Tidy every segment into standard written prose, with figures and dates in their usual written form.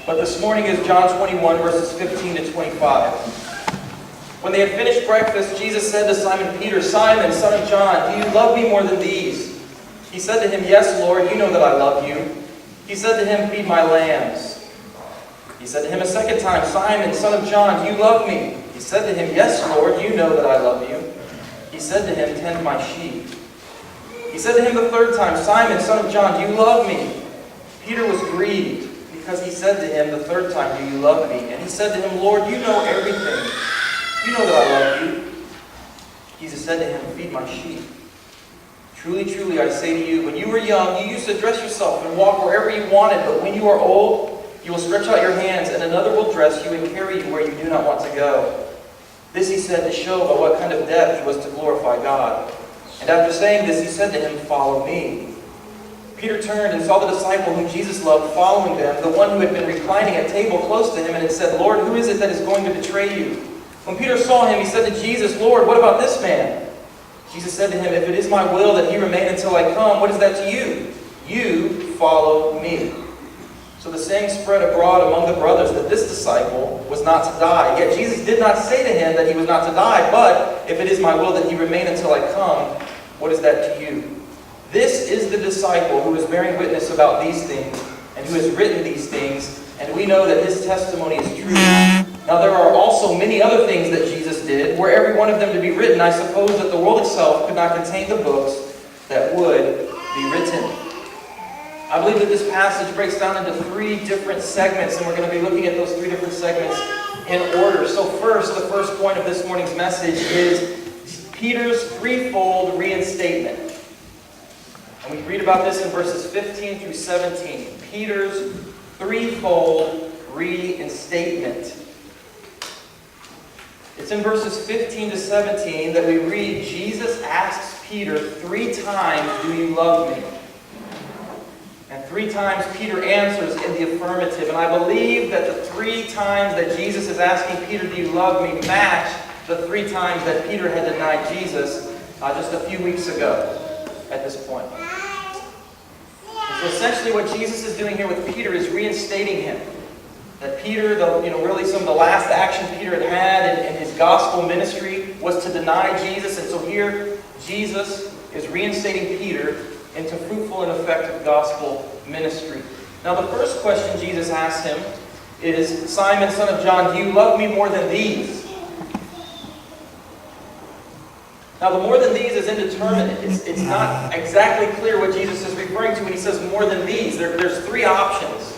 But this morning is John 21, verses 15 to 25. When they had finished breakfast, Jesus said to Simon Peter, "Simon, son of John, do you love me more than these?" He said to him, "Yes, Lord, you know that I love you." He said to him, "Feed my lambs." He said to him a second time, "Simon, son of John, do you love me?" He said to him, "Yes, Lord, you know that I love you." He said to him, "Tend my sheep." He said to him the third time, "Simon, son of John, do you love me?" Peter was grieved because he said to him the third time, "Do you love me?" And he said to him, "Lord, you know everything. You know that I love you." Jesus said to him, "Feed my sheep. Truly, truly, I say to you, when you were young, you used to dress yourself and walk wherever you wanted, but when you are old, you will stretch out your hands, and another will dress you and carry you where you do not want to go." This he said to show by what kind of death he was to glorify God. And after saying this, he said to him, "Follow me." Peter turned and saw the disciple whom Jesus loved following them, the one who had been reclining at table close to him, and had said, "Lord, who is it that is going to betray you?" When Peter saw him, he said to Jesus, "Lord, what about this man?" Jesus said to him, "If it is my will that he remain until I come, what is that to you? You follow me." So the saying spread abroad among the brothers that this disciple was not to die. Yet Jesus did not say to him that he was not to die, but if it is my will that he remain until I come, what is that to you? This is the disciple who is bearing witness about these things, and who has written these things, and we know that his testimony is true. Now there are also many other things that Jesus did, were every one of them to be written, I suppose that the world itself could not contain the books that would be written. I believe that this passage breaks down into three different segments, and we're going to be looking at those three different segments in order. So first, the first point of this morning's message is Peter's threefold reinstatement. And we read about this in verses 15 through 17. Peter's threefold reinstatement. It's in verses 15 to 17 that we read, Jesus asks Peter 3 times, "Do you love me?" And 3 times Peter answers in the affirmative. And I believe that the 3 times that Jesus is asking Peter, "Do you love me?" match the 3 times that Peter had denied Jesus just a few weeks ago at this point. And so essentially what Jesus is doing here with Peter is reinstating him. That Peter, really some of the last action Peter had in his gospel ministry was to deny Jesus. And so here Jesus is reinstating Peter into fruitful and effective gospel ministry. Now the first question Jesus asks him is, "Simon, son of John, do you love me more than these?" Now the more than these is indeterminate. It's not exactly clear what Jesus is referring to when he says more than these. There's 3 options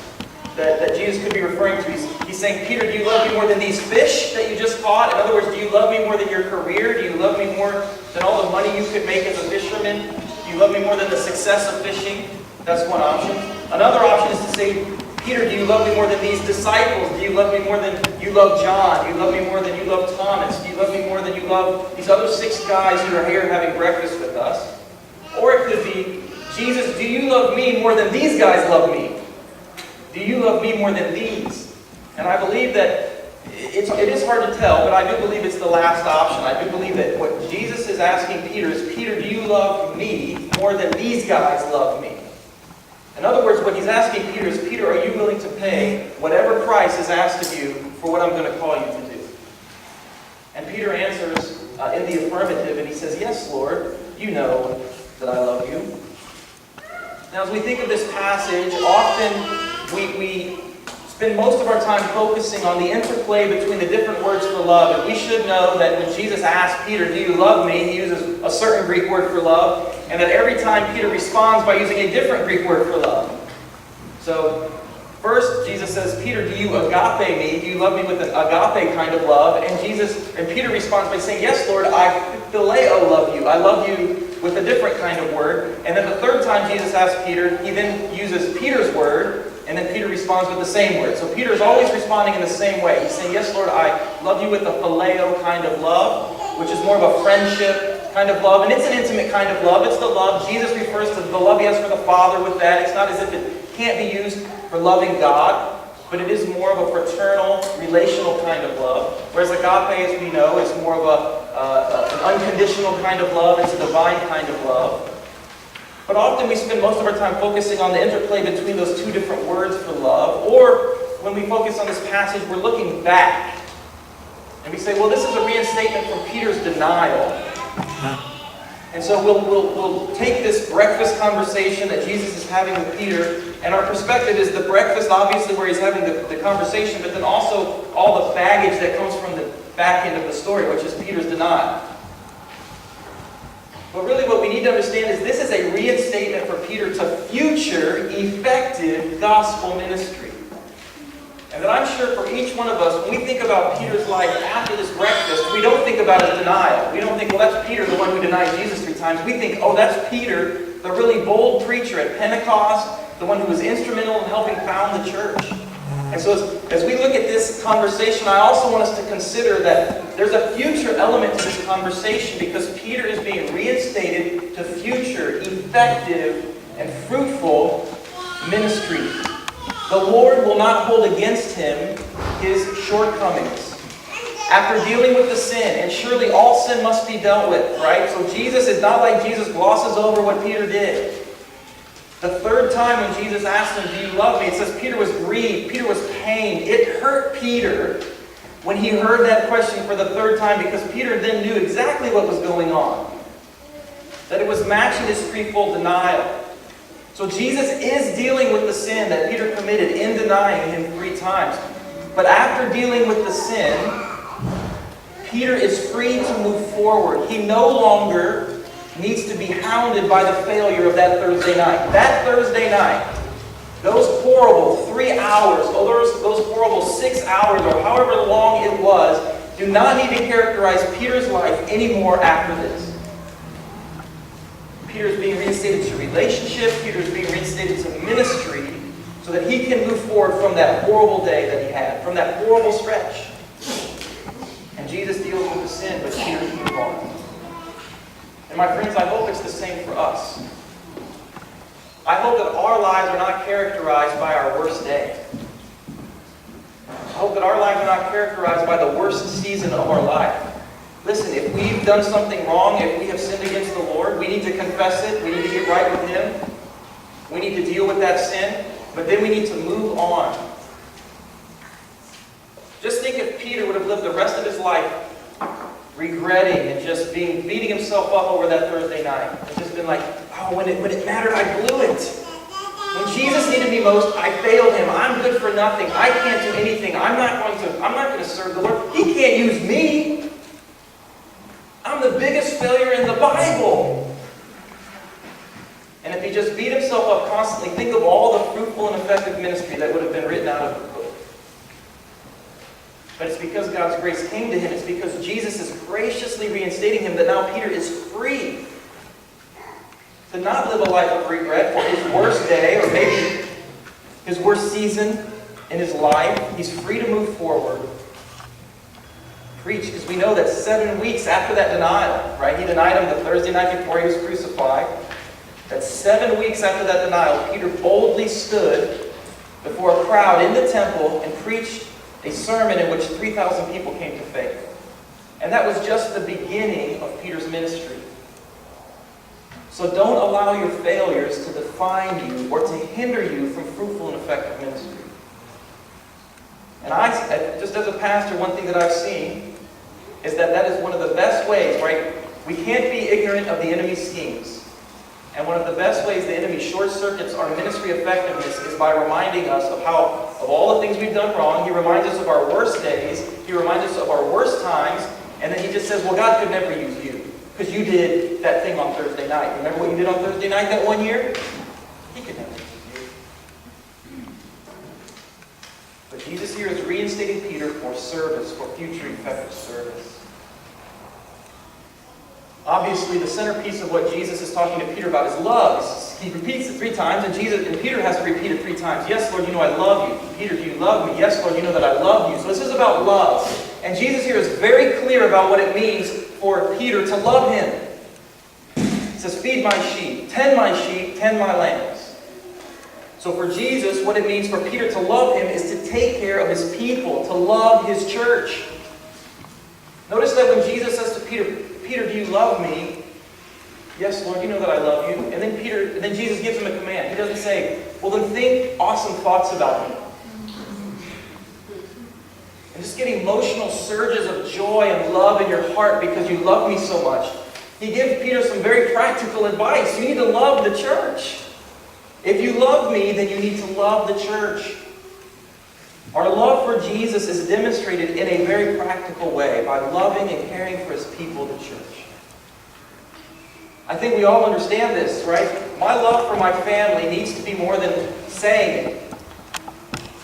that Jesus could be referring to. He's saying, "Peter, do you love me more than these fish that you just caught?" In other words, do you love me more than your career? Do you love me more than all the money you could make as a fisherman? Do you love me more than the success of fishing? That's one option. Another option is to say, "Peter, do you love me more than these disciples? Do you love me more than you love John? Do you love me more than you love Thomas? Do you love me more than you love these other 6 guys who are here having breakfast with us?" Or it could be, "Jesus, do you love me more than these guys love me? Do you love me more than these?" And I believe that it is hard to tell, but I do believe it's the last option. I do believe that what Jesus is asking Peter is, "Peter, do you love me more than these guys love me?" In other words, what he's asking Peter is, "Peter, are you willing to pay whatever price is asked of you for what I'm going to call you to do?" And Peter answers in the affirmative, and he says, "Yes, Lord, you know that I love you." Now, as we think of this passage, often we spend most of our time focusing on the interplay between the different words for love. And we should know that when Jesus asks Peter, "Do you love me?" he uses a certain Greek word for love, and that every time Peter responds by using a different Greek word for love. So, first Jesus says, "Peter, do you agape me? Do you love me with an agape kind of love?" And Peter responds by saying, "Yes, Lord, I phileo love you. I love you with a different kind of word." And then the third time Jesus asks Peter, he then uses Peter's word, and then Peter responds with the same word. So Peter is always responding in the same way. He's saying, "Yes, Lord, I love you with a phileo kind of love," which is more of a friendship kind of love. And it's an intimate kind of love. It's the love. Jesus refers to the love he has for the Father with that. It's not as if it can't be used for loving God, but it is more of a fraternal, relational kind of love. Whereas agape, as we know, is more of an unconditional kind of love. It's a divine kind of love. But often we spend most of our time focusing on the interplay between those 2 different words for love, or when we focus on this passage, we're looking back. And we say, well, this is a reinstatement from Peter's denial. And so we'll take this breakfast conversation that Jesus is having with Peter, and our perspective is the breakfast, obviously, where he's having the conversation, but then also all the baggage that comes from the back end of the story, which is Peter's denial. But really what we need to understand is this is a reinstatement for Peter to future effective gospel ministry. And that I'm sure for each one of us, when we think about Peter's life after this breakfast, we don't think about his denial. We don't think, well, that's Peter, the one who denied Jesus 3 times. We think, oh, that's Peter, the really bold preacher at Pentecost, the one who was instrumental in helping found the church. And so as we look at this conversation, I also want us to consider that there's a future element to this conversation because Peter is being reinstated to future, effective, and fruitful ministry. The Lord will not hold against him his shortcomings. After dealing with the sin, and surely all sin must be dealt with, right? So Jesus is not like Jesus glosses over what Peter did. The third time when Jesus asked him, do you love me? It says Peter was grieved. Peter was pained. It hurt Peter when he heard that question for the third time because Peter then knew exactly what was going on. That it was matching his threefold denial. So Jesus is dealing with the sin that Peter committed in denying him 3 times. But after dealing with the sin, Peter is free to move forward. He no longer needs to be hounded by the failure of that Thursday night. That Thursday night, those horrible 3 hours, those horrible 6 hours, or however long it was, do not need to characterize Peter's life anymore after this. Peter is being reinstated to relationship. Peter is being reinstated to ministry so that he can move forward from that horrible day that he had, from that horrible stretch. And Jesus deals with the sin, but Peter can move on. And my friends, I hope it's the same for us. I hope that our lives are not characterized by our worst day. I hope that our lives are not characterized by the worst season of our life. Listen, if we've done something wrong, if we have sinned against the Lord, we need to confess it. We need to get right with Him. We need to deal with that sin. But then we need to move on. Just think if Peter would have lived the rest of his life regretting and just beating himself up over that Thursday night. And just been like, oh, when it mattered, I blew it. When Jesus needed me most, I failed Him. I'm good for nothing. I can't do anything. I'm not going to serve the Lord. He can't use me. I'm the biggest failure in the Bible. And if he just beat himself up constantly, think of all the fruitful and effective ministry that would have been written out of the book. But it's because God's grace came to him. It's because Jesus is graciously reinstating him that now Peter is free to not live a life of regret for his worst day or maybe his worst season in his life. He's free to move forward. Preach, because we know that 7 weeks after that denial, right? He denied him the Thursday night before he was crucified. That 7 weeks after that denial, Peter boldly stood before a crowd in the temple and preached a sermon in which 3,000 people came to faith. And that was just the beginning of Peter's ministry. So don't allow your failures to define you or to hinder you from fruitful and effective ministry. And just as a pastor, one thing that I've seen is that is one of the best ways, right? We can't be ignorant of the enemy's schemes. And one of the best ways the enemy short-circuits our ministry effectiveness is by reminding us of all the things we've done wrong. He reminds us of our worst days. He reminds us of our worst times. And then he just says, well, God could never use you because you did that thing on Thursday night. Remember what you did on Thursday night that one year? He could never use you. But Jesus here is reinstating Peter for service, for future effective service. Obviously, the centerpiece of what Jesus is talking to Peter about is love. He repeats it 3 times, and Peter has to repeat it 3 times. Yes, Lord, you know I love you. Peter, do you love me? Yes, Lord, you know that I love you. So this is about love. And Jesus here is very clear about what it means for Peter to love him. He says, feed my sheep, tend my lambs. So for Jesus, what it means for Peter to love him is to take care of his people, to love his church. Notice that when Jesus says to Peter, Peter, do you love me? Yes, Lord, you know that I love you. And then Jesus gives him a command. He doesn't say, well, then think awesome thoughts about me. and just get emotional surges of joy and love in your heart because you love me so much. He gives Peter some very practical advice. You need to love the church. If you love me, then you need to love the church. Our love for Jesus is demonstrated in a very practical way by loving and caring for His people, the church. I think we all understand this, right? My love for my family needs to be more than saying it.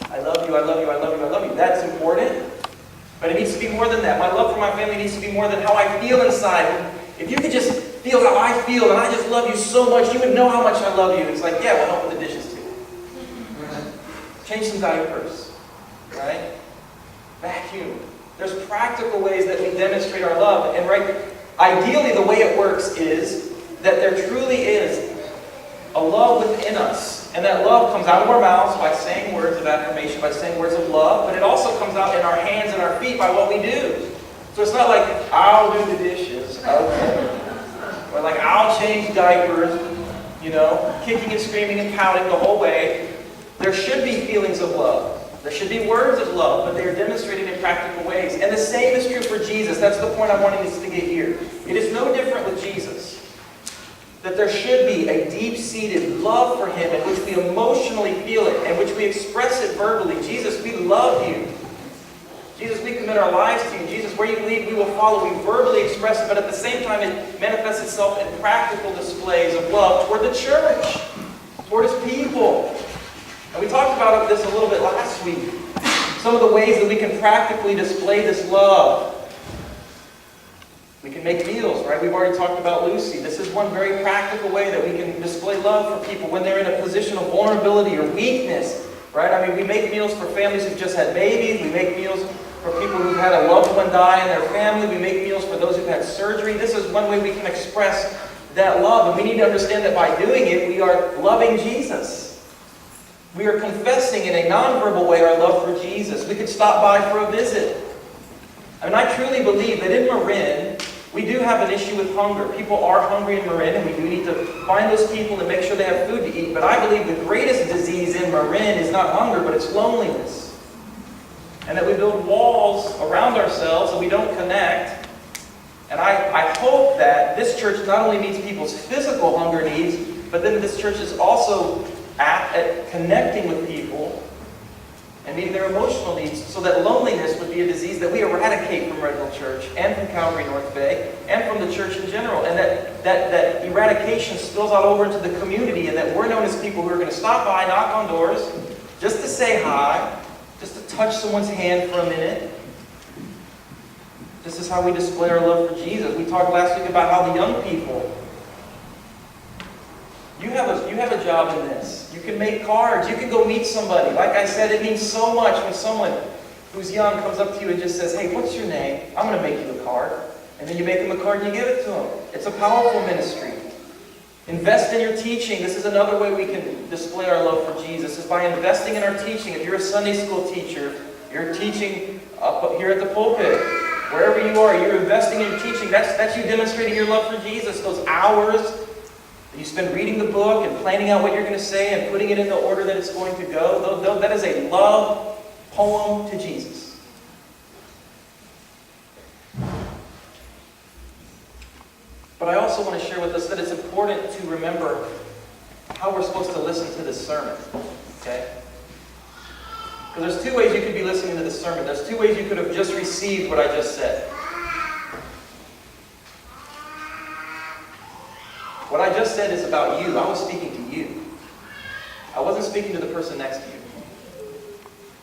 I love you, I love you, I love you, I love you. That's important. But it needs to be more than that. My love for my family needs to be more than how I feel inside. If you could just feel how I feel and I just love you so much, you would know how much I love you. It's like, yeah, well, help with the dishes too. Change some diapers. Right? Vacuum. There's practical ways that we demonstrate our love. And ideally the way it works is that there truly is a love within us. And that love comes out of our mouths by saying words of affirmation, by saying words of love, but it also comes out in our hands and our feet by what we do. So it's not like, I'll do the dishes, okay. Or like, I'll change diapers, kicking and screaming and pouting the whole way. There should be feelings of love. There should be words of love, but they are demonstrated in practical ways. And the same is true for Jesus. That's the point I wanted us to get here. It is no different with Jesus. That there should be a deep-seated love for Him in which we emotionally feel it, and which we express it verbally. Jesus, we love you. Jesus, we commit our lives to you. Jesus, where you lead, we will follow. We verbally express it, but at the same time, it manifests itself in practical displays of love toward the church, toward His people. And we talked about this a little bit last week. Some of the ways that we can practically display this love. We can make meals, right? We've already talked about Lucy. This is one very practical way that we can display love for people when they're in a position of vulnerability or weakness, right? I mean, we make meals for families who've just had babies. We make meals for people who've had a loved one die in their family. We make meals for those who've had surgery. This is one way we can express that love. And we need to understand that by doing it, we are loving Jesus. We are confessing in a nonverbal way our love for Jesus. We could stop by for a visit. I mean, I truly believe that in Marin, we do have an issue with hunger. People are hungry in Marin, and we do need to find those people and make sure they have food to eat. But I believe the greatest disease in Marin is not hunger, but it's loneliness. And that we build walls around ourselves and we don't connect. And I hope that this church not only meets people's physical hunger needs, but then this church is also at connecting with people and meeting their emotional needs, so that loneliness would be a disease that we eradicate from Red Hill Church and from Calvary North Bay and from the church in general, and that eradication spills out over into the community, and that we're known as people who are going to stop by, knock on doors, just to say hi, just to touch someone's hand for a minute. This is how we display our love for Jesus. We talked last week about how the young people, you have a job in this. You can make cards. You can go meet somebody. Like I said, it means so much when someone who's young comes up to you and just says, hey, what's your name? I'm going to make you a card. And then you make them a card and you give it to them. It's a powerful ministry. Invest in your teaching. This is another way we can display our love for Jesus, is by investing in our teaching. If you're a Sunday school teacher, you're teaching up here at the pulpit. Wherever you are, you're investing in your teaching. That's you demonstrating your love for Jesus. Those hours you spend reading the book and planning out what you're going to say and putting it in the order that it's going to go. That is a love poem to Jesus. But I also want to share with us that it's important to remember how we're supposed to listen to this sermon. Okay? Because there's two ways you could be listening to this sermon. There's two ways you could have just received what I just said. What I just said is about you. I was speaking to you. I wasn't speaking to the person next to you.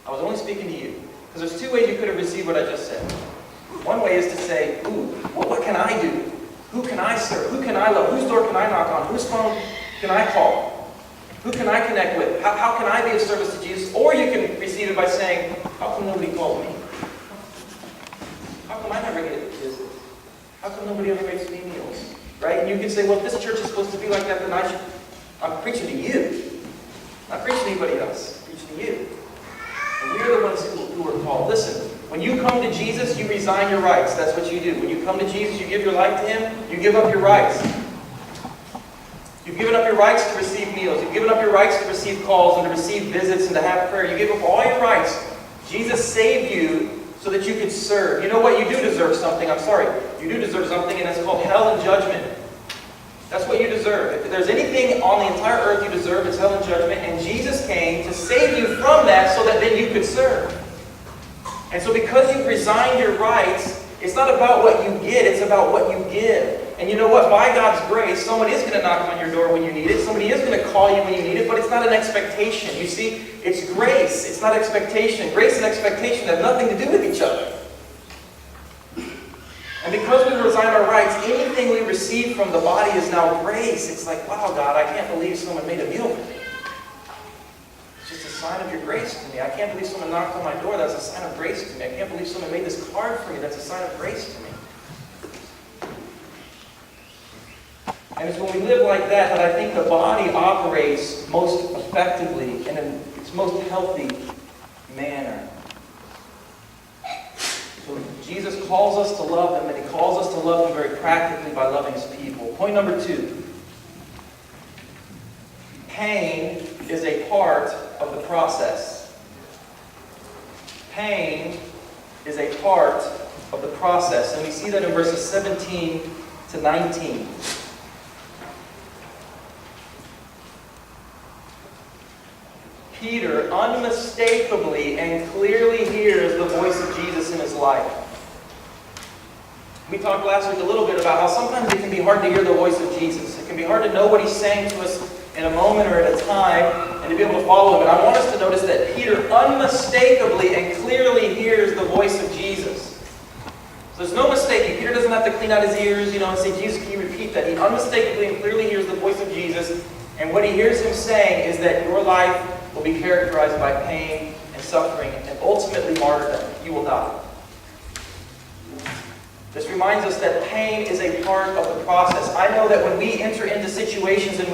I was only speaking to you. Because there's two ways you could have received what I just said. One way is to say, ooh, what can I do? Who can I serve? Who can I love? Whose door can I knock on? Whose phone can I call? Who can I connect with? How can I be of service to Jesus? Or you can receive it by saying, how come nobody calls me? How come I never get a visit? How come nobody ever makes me meals? Right? And you can say, well, if this church is supposed to be like that, then I'm preaching to you. I'm not preaching to anybody else. I'm preaching to you. And we're the ones who are called. Listen, when you come to Jesus, you resign your rights. That's what you do. When you come to Jesus, you give your life to Him, you give up your rights. You've given up your rights to receive meals. You've given up your rights to receive calls and to receive visits and to have prayer. You give up all your rights. Jesus saved you so that you could serve. You know what? You do deserve something. I'm sorry. You do deserve something, and it's called hell and judgment. That's what you deserve. If there's anything on the entire earth you deserve, it's hell and judgment. And Jesus came to save you from that so that then you could serve. And so because you've resigned your rights, it's not about what you get, it's about what you give. And you know what? By God's grace, someone is going to knock on your door when you need it. Somebody is going to call you when you need it, but it's not an expectation. You see, it's grace. It's not expectation. Grace and expectation have nothing to do with each other. And because we resign our rights, anything we receive from the body is now grace. It's like, wow, God, I can't believe someone made a meal for me. It's just a sign of your grace to me. I can't believe someone knocked on my door. That's a sign of grace to me. I can't believe someone made this card for me. That's a sign of grace to me. And it's when we live like that that I think the body operates most effectively and in its most healthy manner. So Jesus calls us to love Him, and He calls us to love Him very practically by loving His people. Point number 2. Pain is a part of the process. Pain is a part of the process. And we see that in verses 17 to 19. Peter unmistakably and clearly hears the voice of Jesus in his life. We talked last week a little bit about how sometimes it can be hard to hear the voice of Jesus. It can be hard to know what He's saying to us in a moment or at a time and to be able to follow Him. And I want us to notice that Peter unmistakably and clearly hears the voice of Jesus. So there's no mistaking. Peter doesn't have to clean out his ears, and say, Jesus, can you repeat that? He unmistakably and clearly hears the voice of Jesus. And what he hears Him saying is that your life will be characterized by pain and suffering and ultimately martyrdom. You will die. This reminds us that pain is a part of the process. I know that when we enter into situations in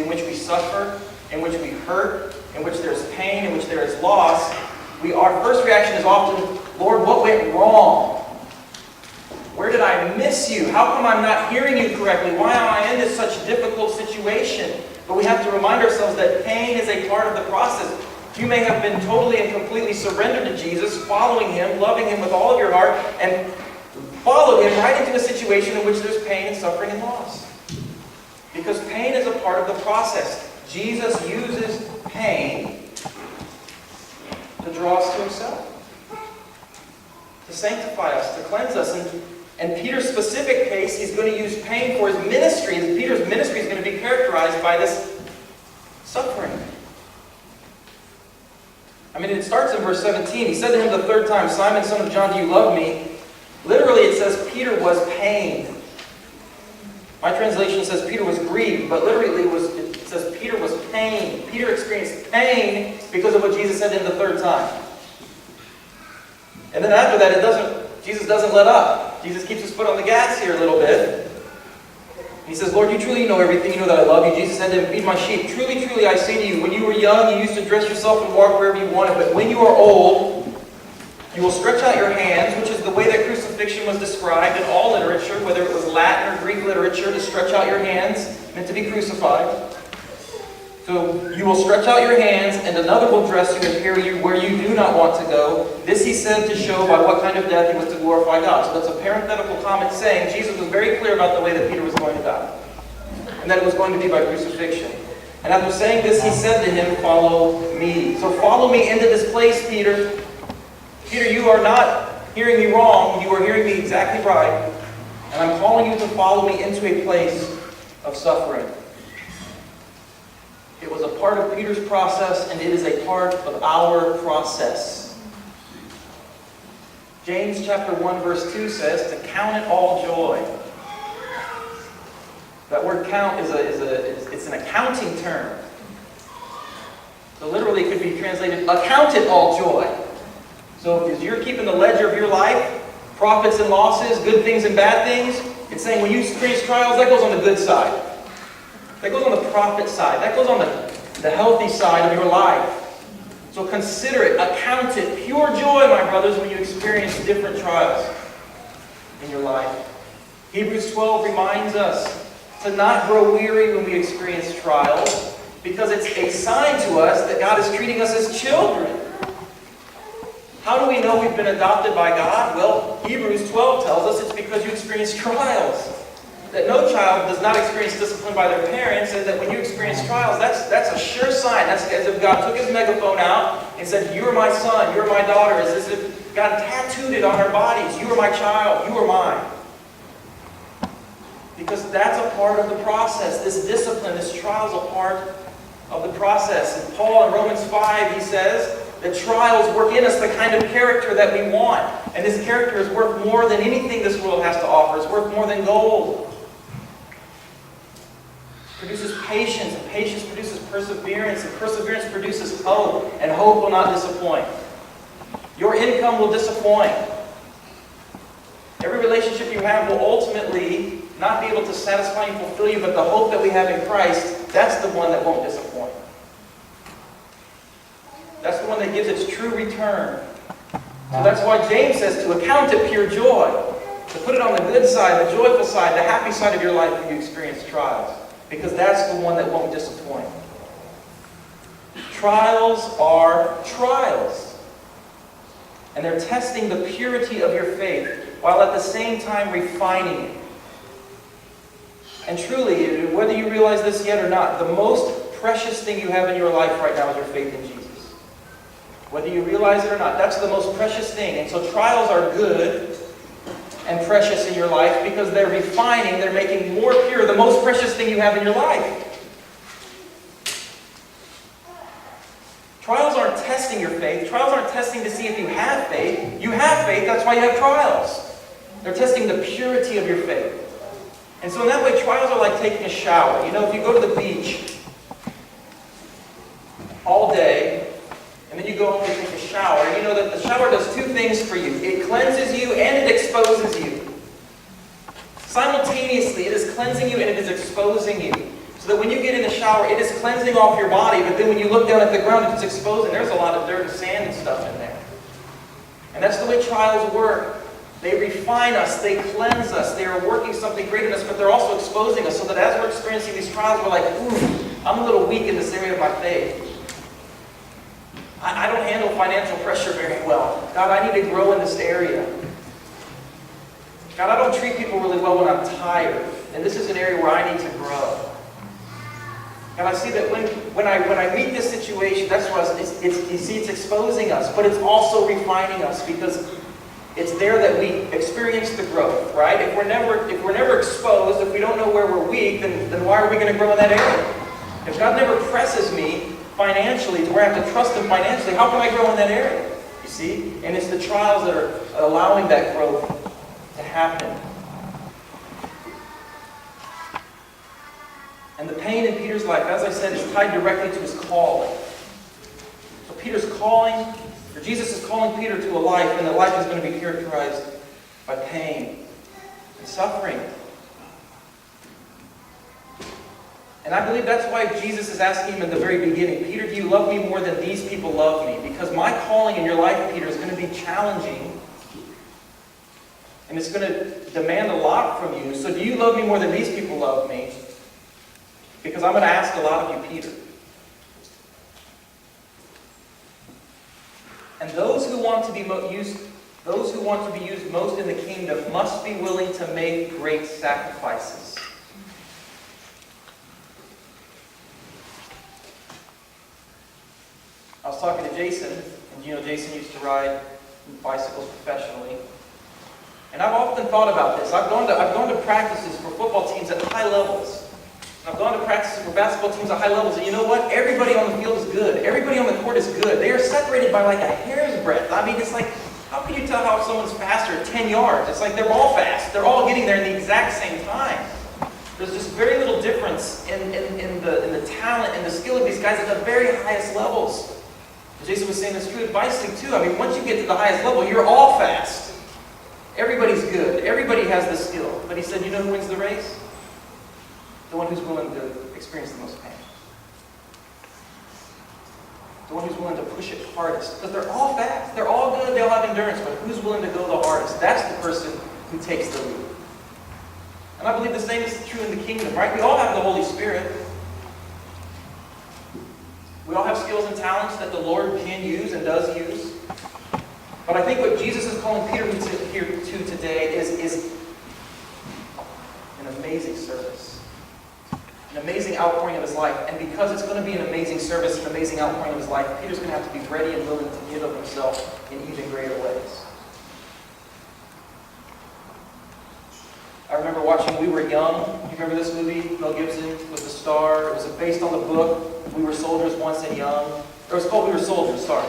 which we suffer, in which we hurt, in which there's pain, in which there is loss, our first reaction is often, Lord, what went wrong? Where did I miss you? How come I'm not hearing you correctly? Why am I in this such difficult situation? But we have to remind ourselves that pain is a part of the process. You may have been totally and completely surrendered to Jesus, following Him, loving Him with all of your heart, and follow Him right into a situation in which there's pain and suffering and loss. Because pain is a part of the process. Jesus uses pain to draw us to Himself, to sanctify us, to cleanse us. And Peter's specific case, he's going to use pain for his ministry. And Peter's ministry is going to be characterized by this suffering. I mean, it starts in verse 17. He said to him the third time, Simon, son of John, do you love me? Literally, it says Peter was pained. My translation says Peter was grieved, but literally it says Peter was pained. Peter experienced pain because of what Jesus said to him the third time. And then after that, Jesus doesn't let up. Jesus keeps his foot on the gas here a little bit. He says, Lord, you truly know everything. You know that I love you. Jesus said to him, feed my sheep. Truly, truly, I say to you, when you were young, you used to dress yourself and walk wherever you wanted. But when you are old, you will stretch out your hands, which is the way that crucifixion was described in all literature, whether it was Latin or Greek literature, to stretch out your hands, meant to be crucified. So you will stretch out your hands, and another will dress you and carry you where you do not want to go. This he said to show by what kind of death he was to glorify God. So that's a parenthetical comment saying Jesus was very clear about the way that Peter was going to die, and that it was going to be by crucifixion. And after saying this, he said to him, follow me. So follow me into this place, Peter. Peter, you are not hearing me wrong. You are hearing me exactly right. And I'm calling you to follow me into a place of suffering. It was a part of Peter's process, and it is a part of our process. James chapter 1, verse 2 says, to count it all joy. That word count it's an accounting term. So literally it could be translated, account it all joy. So as you're keeping the ledger of your life, profits and losses, good things and bad things, it's saying when you experience trials, that goes on the good side. That goes on the profit side. That goes on the healthy side of your life. So consider it, account it, pure joy, my brothers, when you experience different trials in your life. Hebrews 12 reminds us to not grow weary when we experience trials, because it's a sign to us that God is treating us as children. How do we know we've been adopted by God? Well, Hebrews 12 tells us it's because you experience trials. That no child does not experience discipline by their parents, and that when you experience trials, that's a sure sign. That's as if God took his megaphone out and said, "You are my son, you are my daughter." It's as if God tattooed it on our bodies. "You are my child, you are mine." Because that's a part of the process. This discipline, this trial is a part of the process. And Paul in Romans 5, he says that trials work in us the kind of character that we want. And this character is worth more than anything this world has to offer. It's worth more than gold. It produces patience, and patience produces perseverance, and perseverance produces hope, and hope will not disappoint. Your income will disappoint. Every relationship you have will ultimately not be able to satisfy and fulfill you, but the hope that we have in Christ, that's the one that won't disappoint. That's the one that gives its true return. So that's why James says to account it pure joy, to put it on the good side, the joyful side, the happy side of your life when you experience trials. Because that's the one that won't disappoint. Trials are trials. And they're testing the purity of your faith, while at the same time refining it. And truly, whether you realize this yet or not, the most precious thing you have in your life right now is your faith in Jesus. Whether you realize it or not, that's the most precious thing. And so trials are good and precious in your life because they're refining, they're making more pure the most precious thing you have in your life. Trials aren't testing your faith. Trials aren't testing to see if you have faith. You have faith, that's why you have trials. They're testing the purity of your faith. And so in that way, trials are like taking a shower. You know, if you go to the beach all day, and then you go home and take a shower, you know that the shower does two things for you. It cleanses you and it exposes you. Simultaneously, it is cleansing you and it is exposing you. So that when you get in the shower, it is cleansing off your body, but then when you look down at the ground, it's exposing. There's a lot of dirt and sand and stuff in there. And that's the way trials work. They refine us, they cleanse us, they are working something great in us, but they're also exposing us so that as we're experiencing these trials, we're like, ooh, I'm a little weak in this area of my faith. I don't handle financial pressure very well. God, I need to grow in this area. God, I don't treat people really well when I'm tired. And this is an area where I need to grow. And I see that when I meet this situation, that's what it's exposing us, but it's also refining us because it's there that we experience the growth, right? If we're never exposed, if we don't know where we're weak, then why are we going to grow in that area? If God never presses me financially to where I have to trust Him financially, how can I grow in that area? You see? And it's the trials that are allowing that growth to happen. And the pain in Peter's life, as I said, is tied directly to his calling. So Peter's calling, or Jesus is calling Peter to a life, and that life is going to be characterized by pain and suffering. And I believe that's why Jesus is asking him in the very beginning, Peter, do you love me more than these people love me? Because my calling in your life, Peter, is going to be challenging. And it's going to demand a lot from you. So do you love me more than these people love me? Because I'm going to ask a lot of you, Peter. And those who want to be used most in the kingdom must be willing to make great sacrifices. I was talking to Jason, and you know Jason used to ride bicycles professionally. And I've often thought about this. I've gone to practices for football teams at high levels. I've gone to practices for basketball teams at high levels, and you know what? Everybody on the field is good. Everybody on the court is good. They are separated by like a hair's breadth. I mean, it's like, how can you tell how someone's faster at 10 yards? It's like they're all fast. They're all getting there in the exact same time. There's just very little difference in the talent and the skill of these guys at the very highest levels. Jason was saying it's true at bicycling too. I mean, once you get to the highest level, you're all fast. Everybody's good. Everybody has the skill. But he said, you know who wins the race? The one who's willing to experience the most pain. The one who's willing to push it hardest. Because they're all fast. They're all good. They all have endurance. But who's willing to go the hardest? That's the person who takes the lead. And I believe the same is true in the kingdom, right? We all have the Holy Spirit. We all have skills and talents that the Lord can use and does use. But I think what Jesus is calling Peter here to today is an amazing service. An amazing outpouring of his life. And because it's going to be an amazing service, an amazing outpouring of his life, Peter's going to have to be ready and willing to give of himself in even greater ways. I remember watching We Were Young. You remember this movie? Mel Gibson with the star. It was based on the book We Were Soldiers Once and Young. Or it was called We Were Soldiers, sorry.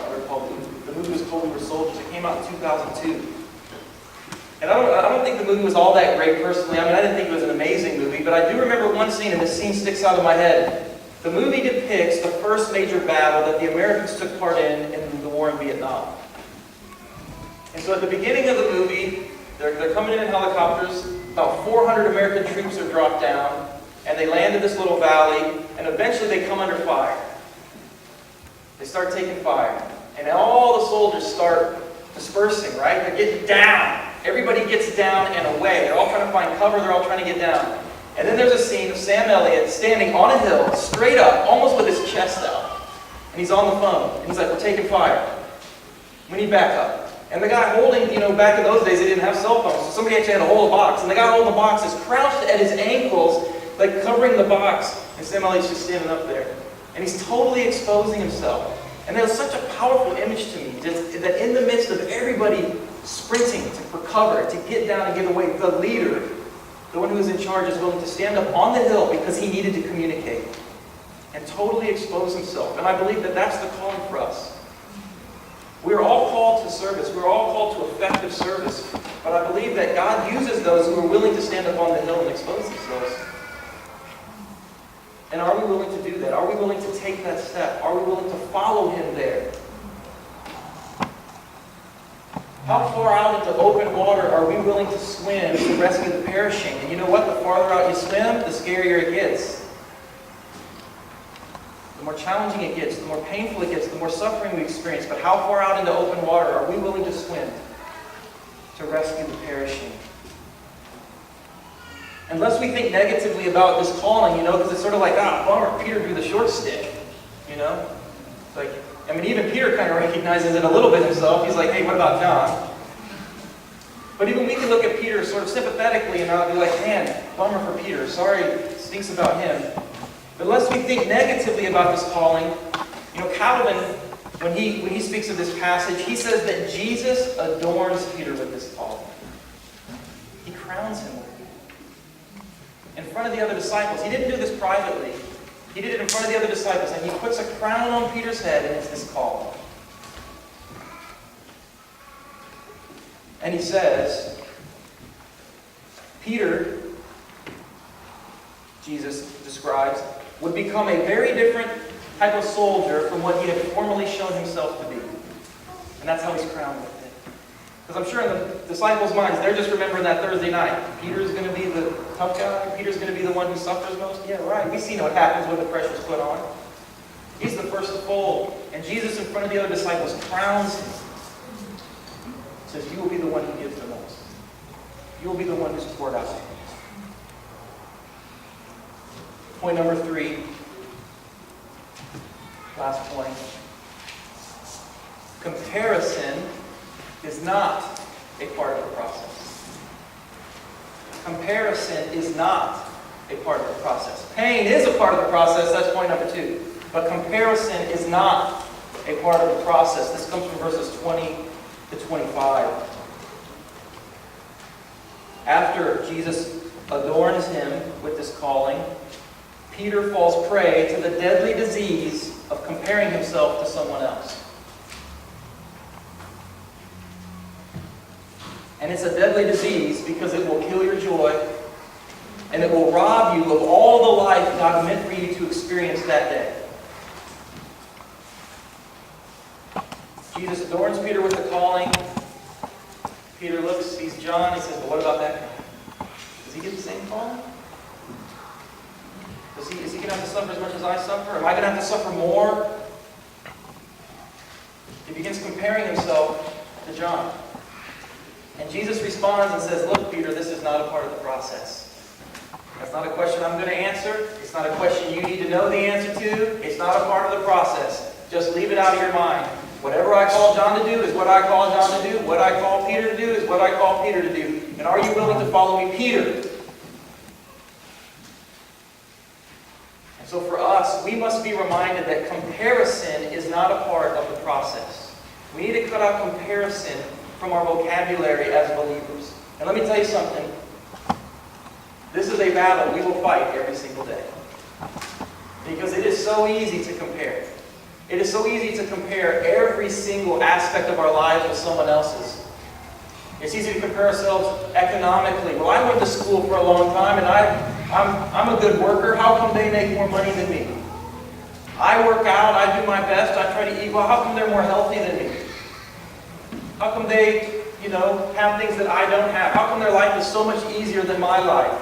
The movie was called We Were Soldiers. It came out in 2002. And I don't think the movie was all that great personally. I mean, I didn't think it was an amazing movie, but I do remember one scene, and this scene sticks out of my head. The movie depicts the first major battle that the Americans took part in the war in Vietnam. And so at the beginning of the movie, they're coming in helicopters. About 400 American troops are dropped down, and they land in this little valley, and eventually they come under fire. They start taking fire. And all the soldiers start dispersing, right? They're getting down. Everybody gets down and away. They're all trying to find cover. They're all trying to get down. And then there's a scene of Sam Elliott standing on a hill, straight up, almost with his chest out. And he's on the phone. And he's like, we're taking fire. We need backup. And the guy holding, back in those days, they didn't have cell phones. So somebody actually had to hold a box. And the guy holding the box is crouched at his ankles, like covering the box. And Sam Elliott's just standing up there. And he's totally exposing himself. And that was such a powerful image to me, that in the midst of everybody sprinting for cover, to get down and get away, the leader, the one who is in charge, is willing to stand up on the hill because he needed to communicate and totally expose himself. And I believe that that's the calling for us. We're all called to service. We're all called to effective service. But I believe that God uses those who are willing to stand up on the hill and expose themselves. And are we willing to do that? Are we willing to take that step? Are we willing to follow Him there? How far out into open water are we willing to swim to rescue the perishing? And you know what? The farther out you swim, the scarier it gets. The more challenging it gets, the more painful it gets, the more suffering we experience. But how far out into open water are we willing to swim to rescue the perishing? Unless we think negatively about this calling, because it's sort of like, bummer, Peter drew the short stick, It's like, even Peter kind of recognizes it a little bit himself. He's like, hey, what about John? But even we can look at Peter sort of sympathetically and not be like, man, bummer for Peter. Sorry, it stinks about him. But unless we think negatively about this calling, Calvin, when he speaks of this passage, he says that Jesus adorns Peter with this calling. He crowns him with it. In front of the other disciples. He didn't do this privately. He did it in front of the other disciples, and he puts a crown on Peter's head, and it's this calling. And he says, Peter, Jesus describes, would become a very different type of soldier from what he had formerly shown himself to be. And that's how he's crowned with it. Because I'm sure in the disciples' minds, they're just remembering that Thursday night. Peter's going to be the tough guy. Peter's going to be the one who suffers most. Yeah, right. We see what happens when the pressure's put on. He's the first to fold. And Jesus, in front of the other disciples, crowns him. Says, you will be the one who gives the most. You will be the one who's poured out. Point number 3. Last point. Comparison is not a part of the process. Comparison is not a part of the process. Pain is a part of the process. That's point number 2. But comparison is not a part of the process. This comes from verses 20 to 25. After Jesus adorns him with this calling, Peter falls prey to the deadly disease of comparing himself to someone else. And it's a deadly disease because it will kill your joy and it will rob you of all the life God meant for you to experience that day. Jesus adorns Peter with the calling. Peter looks, sees John, he says, well, what about that guy? Does he get the same calling? Is he going to have to suffer as much as I suffer? Am I going to have to suffer more? He begins comparing himself to John. And Jesus responds and says, look, Peter, this is not a part of the process. That's not a question I'm going to answer. It's not a question you need to know the answer to. It's not a part of the process. Just leave it out of your mind. Whatever I call John to do is what I call John to do. What I call Peter to do is what I call Peter to do. And are you willing to follow me, Peter? And so for us, we must be reminded that comparison is not a part of the process. We need to cut out comparison from our vocabulary as believers. And let me tell you something. This is a battle we will fight every single day. Because it is so easy to compare. It is so easy to compare every single aspect of our lives with someone else's. It's easy to compare ourselves economically. Well, I went to school for a long time and I'm a good worker. How come they make more money than me? I work out, I do my best, I try to eat well. How come they're more healthy than me? How come they, have things that I don't have? How come their life is so much easier than my life?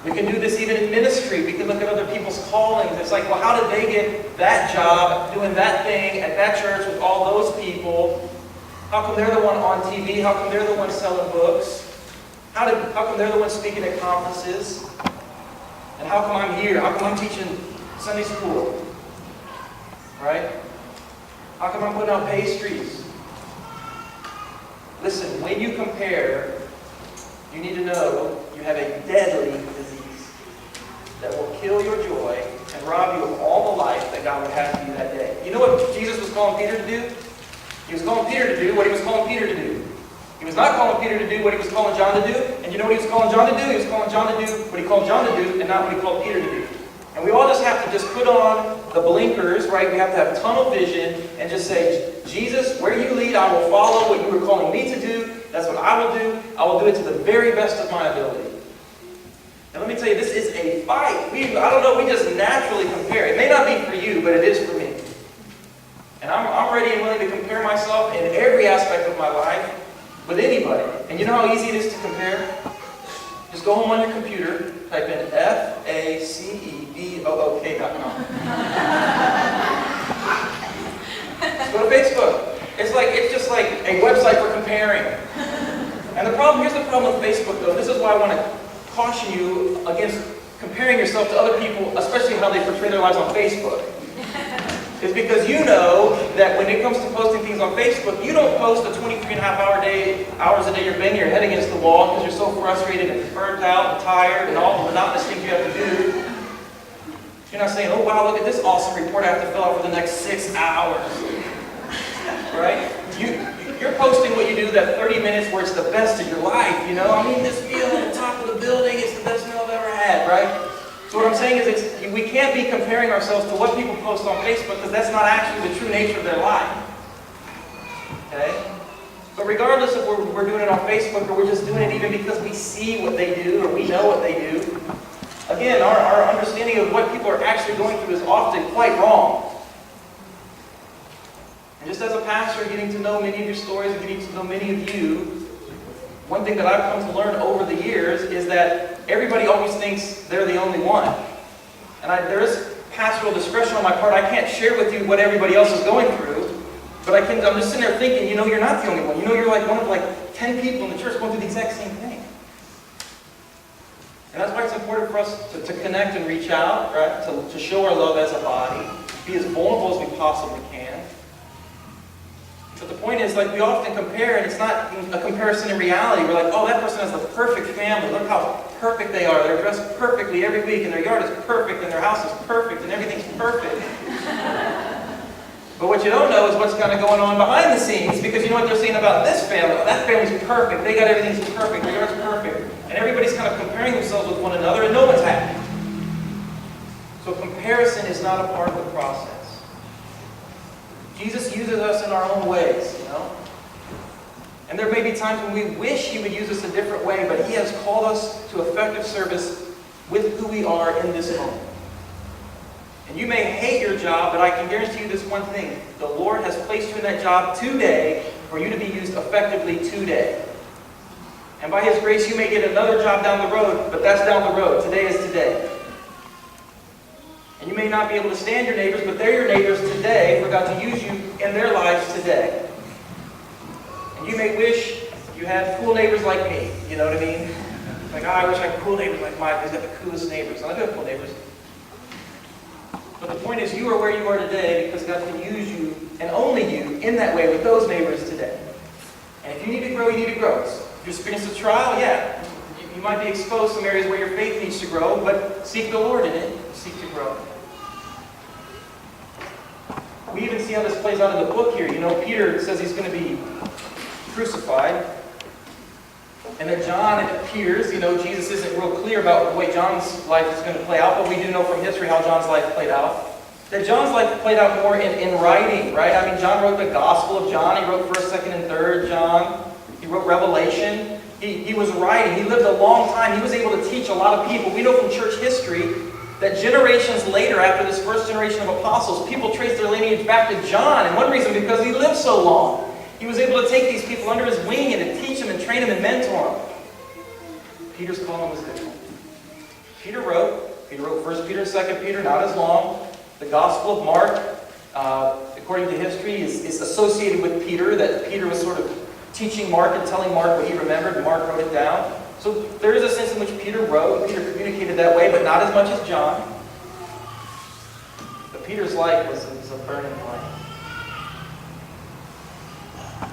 We can do this even in ministry. We can look at other people's callings. It's like, well, how did they get that job, doing that thing at that church with all those people? How come they're the one on TV? How come they're the one selling books? How come they're the one speaking at conferences? And how come I'm here? How come I'm teaching Sunday school? Right? How come I'm putting out pastries? Listen, when you compare, you need to know you have a deadly disease that will kill your joy and rob you of all the life that God would have for you that day. You know what Jesus was calling Peter to do? He was calling Peter to do what he was calling Peter to do. He was not calling Peter to do what he was calling John to do. And you know what he was calling John to do? He was calling John to do what he called John to do and not what he called Peter to do. And we all just have to just put on the blinkers, right? We have to have tunnel vision and just say, Jesus, where you lead, I will follow what you were calling me to do. That's what I will do. I will do it to the very best of my ability. And let me tell you, this is a fight. I don't know, we just naturally compare. It may not be for you, but it is for me. And I'm ready and willing to compare myself in every aspect of my life with anybody. And you know how easy it is to compare? Just go home on your computer, type in FACEBOOK.com. Just go to Facebook. It's just like a website for comparing. And here's the problem with Facebook though. This is why I want to caution you against comparing yourself to other people, especially how they portray their lives on Facebook. Is because you know that when it comes to posting things on Facebook, you don't post a hours a day you're banging your head against the wall because you're so frustrated and burnt out and tired and all the monotonous things you have to do. You're not saying, oh wow, look at this awesome report I have to fill out for the next 6 hours. Right? You're posting what you do that 30 minutes where it's the best of your life, this meal at the top of the building, it's the best meal I've ever had, right? So what I'm saying is we can't be comparing ourselves to what people post on Facebook because that's not actually the true nature of their life. Okay? But regardless if we're doing it on Facebook or we're just doing it even because we see what they do or we know what they do, again, our understanding of what people are actually going through is often quite wrong. And just as a pastor, getting to know many of your stories and getting to know many of you, one thing that I've come to learn over the years is that everybody always thinks they're the only one. And there is pastoral discretion on my part. I can't share with you what everybody else is going through, but I'm just sitting there thinking, you're not the only one. You're like one of 10 people in the church going through the exact same thing. And that's why it's important for us to connect and reach out, right? To show our love as a body, be as vulnerable as we possibly can. But the point is, we often compare, and it's not a comparison in reality. We're like, oh, that person has the perfect family. Look how perfect they are. They're dressed perfectly every week, and their yard is perfect, and their house is perfect, and everything's perfect. But what you don't know is what's kind of going on behind the scenes, because you know what they're saying about this family. Oh, that family's perfect. They got everything's perfect. Their yard's perfect. And everybody's kind of comparing themselves with one another, and no one's happy. So comparison is not a part of the process. Jesus uses us in our own ways, And there may be times when we wish He would use us a different way, but He has called us to effective service with who we are in this moment. And you may hate your job, but I can guarantee you this one thing. The Lord has placed you in that job today for you to be used effectively today. And by His grace, you may get another job down the road, but that's down the road. Today is today. And you may not be able to stand your neighbors, but they're your neighbors today for God to use you in their lives today. And you may wish you had cool neighbors like me. You know what I mean? Like, I wish I had cool neighbors like mine. He's got the coolest neighbors. And I do have cool neighbors. But the point is, you are where you are today because God can use you and only you in that way with those neighbors today. And if you need to grow, you need to grow. If you experience a trial, yeah, you might be exposed to some areas where your faith needs to grow, but seek the Lord in it. Seek to grow. We even see how this plays out in the book here. You know, Peter says he's going to be crucified. And that John, it appears, you know, Jesus isn't real clear about the way John's life is going to play out, but we do know from history how John's life played out. That John's life played out more in writing, right? I mean, John wrote the Gospel of John. He wrote 1st, 2nd, and 3rd John. He wrote Revelation. He was writing. He lived a long time. He was able to teach a lot of people. We know from church history that generations later, after this first generation of apostles, people trace their lineage back to John. And one reason, because he lived so long. He was able to take these people under his wing and to teach them and train them and mentor them. Peter's calling was different. Peter wrote 1 Peter, 2 Peter, not as long. The Gospel of Mark, according to history, is associated with Peter, that Peter was sort of teaching Mark and telling Mark what he remembered, and Mark wrote it down. So there is a sense in which Peter wrote, Peter communicated that way, but not as much as John. But Peter's life was a burning flame.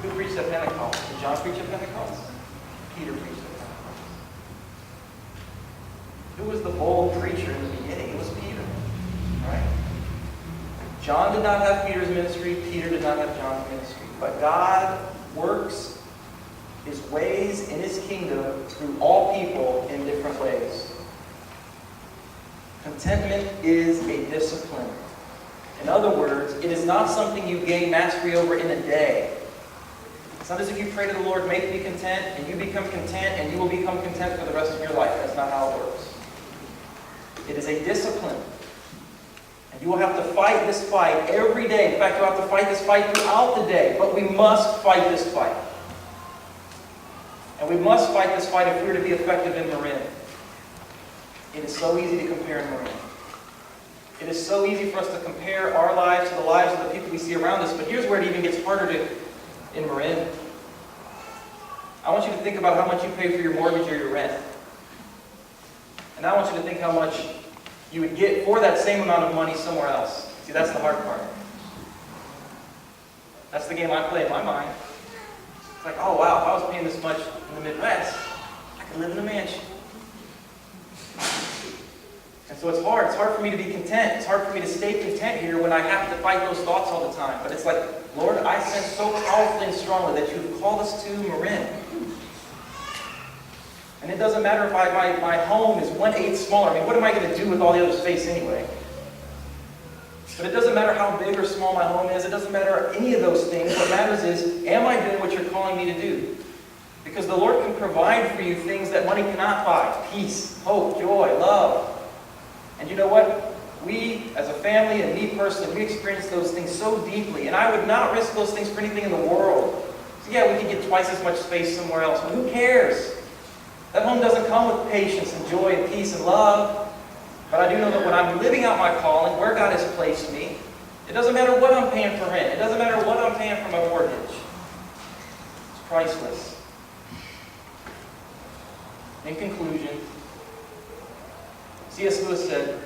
Who preached at Pentecost? Did John preach at Pentecost? Peter preached at Pentecost. Who was the bold preacher in the beginning? It was Peter. Right? John did not have Peter's ministry. Peter did not have John's ministry. But God works his ways in his kingdom through all people in different ways. Contentment is a discipline. In other words, it is not something you gain mastery over in a day. It's not as if you pray to the Lord, make me content, and you become content, and you will become content for the rest of your life. That's not how it works. It is a discipline. And you will have to fight this fight every day. In fact, you'll have to fight this fight throughout the day. But we must fight this fight. And we must fight this fight if we're to be effective in Marin. It is so easy to compare in Marin. It is so easy for us to compare our lives to the lives of the people we see around us. But here's where it even gets harder in Marin. I want you to think about how much you pay for your mortgage or your rent. And I want you to think how much you would get for that same amount of money somewhere else. See, that's the hard part. That's the game I play in my mind. It's like, oh wow, if I was paying this much in the Midwest, I could live in a mansion. And so it's hard. It's hard for me to be content. It's hard for me to stay content here when I have to fight those thoughts all the time. But it's like, Lord, I sense so powerfully and strongly that you've called us to Marin. And it doesn't matter if my home is 1/8 smaller. I mean, what am I going to do with all the other space anyway? But it doesn't matter how big or small my home is. It doesn't matter any of those things. What matters is, am I doing what you're calling me to do? Because the Lord can provide for you things that money cannot buy. Peace, hope, joy, love. And you know what? We, as a family and me personally, we experience those things so deeply. And I would not risk those things for anything in the world. So yeah, we could get twice as much space somewhere else. But who cares? That home doesn't come with patience and joy and peace and love. But I do know that when I'm living out my calling, where God has placed me, it doesn't matter what I'm paying for rent. It doesn't matter what I'm paying for my mortgage. It's priceless. In conclusion, C.S. Lewis said,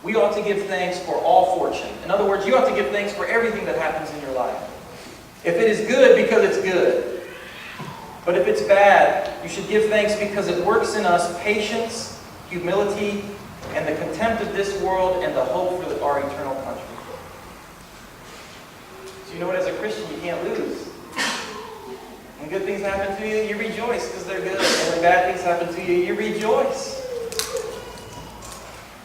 we ought to give thanks for all fortune. In other words, you ought to give thanks for everything that happens in your life. If it is good, because it's good. But if it's bad, you should give thanks because it works in us patience, humility, and the contempt of this world and the hope for our eternal country. So you know what, as a Christian, you can't lose. When good things happen to you, you rejoice because they're good. And when bad things happen to you, you rejoice.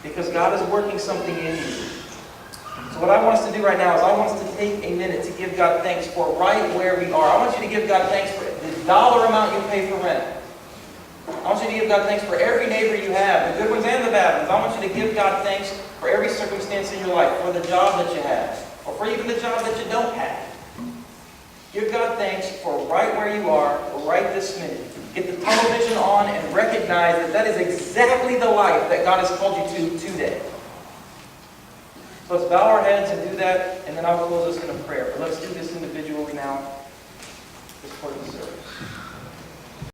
Because God is working something in you. So what I want us to do right now is I want us to take a minute to give God thanks for right where we are. I want you to give God thanks for the dollar amount you pay for rent. I want you to give God thanks for every neighbor you have, the good ones and the bad ones. I want you to give God thanks for every circumstance in your life, for the job that you have, or for even the job that you don't have. Give God thanks for right where you are, right this minute. Get the tunnel vision on and recognize that that is exactly the life that God has called you to today. So let's bow our heads and do that, and then I will close this in a prayer. But let's do this individually now, this part of the service.